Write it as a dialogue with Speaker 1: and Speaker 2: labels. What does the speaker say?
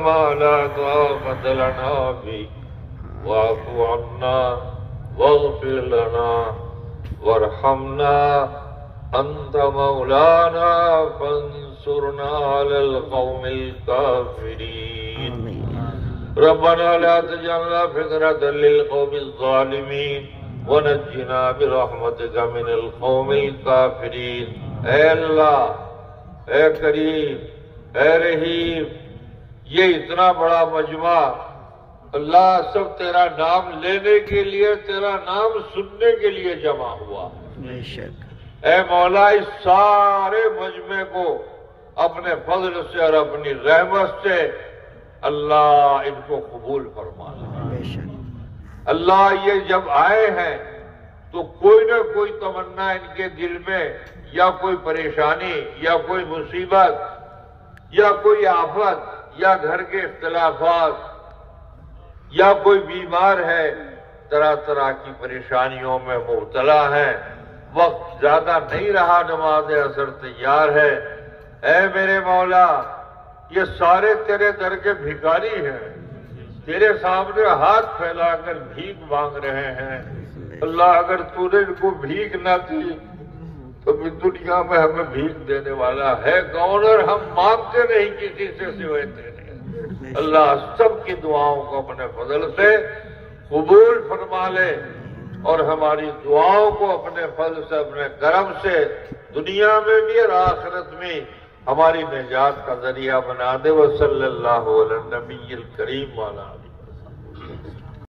Speaker 1: ما لا طاقة لنا به واعف عنا واغفر لنا وارحمنا أنت مولانا فانصرنا على القوم الكافرين ربنا لا تجعلنا فتنة للقوم الظالمين ونجنا برحمتك من القوم الكافرين۔ اے اللہ، اے کریم، اے رحیم، یہ اتنا بڑا مجمع اللہ سب تیرا نام لینے کے لیے، تیرا نام سننے کے لیے جمع ہوا۔
Speaker 2: بے شک
Speaker 1: اے مولا، اس سارے مجمع کو اپنے فضل سے اور اپنی رحمت سے اللہ ان کو قبول فرما لے۔
Speaker 2: بے شک
Speaker 1: اللہ، یہ جب آئے ہیں تو کوئی نہ کوئی تمنا ان کے دل میں، یا کوئی پریشانی، یا کوئی مصیبت، یا کوئی آفت، یا گھر کے اختلافات، یا کوئی بیمار ہے، طرح طرح کی پریشانیوں میں مبتلا ہے۔ وقت زیادہ نہیں رہا، نماز عصر تیار ہے۔ اے میرے مولا، یہ سارے تیرے در کے بھکاری ہیں، تیرے سامنے ہاتھ پھیلا کر بھیک مانگ رہے ہیں۔ اللہ، اگر تو نے ان کو بھیک نہ دی تو دنیا میں ہمیں بھیک دینے والا ہے کون؟ اور ہم مانگتے نہیں کسی سے سوائے تیرے۔ اللہ، سب کی دعاؤں کو اپنے فضل سے قبول فرما لے، اور ہماری دعاؤں کو اپنے فضل سے، اپنے کرم سے دنیا میں بھی اور آخرت میں ہماری نجات کا ذریعہ بنا دے۔ وصلی اللہ علی النبی الکریم وعلی آلہ۔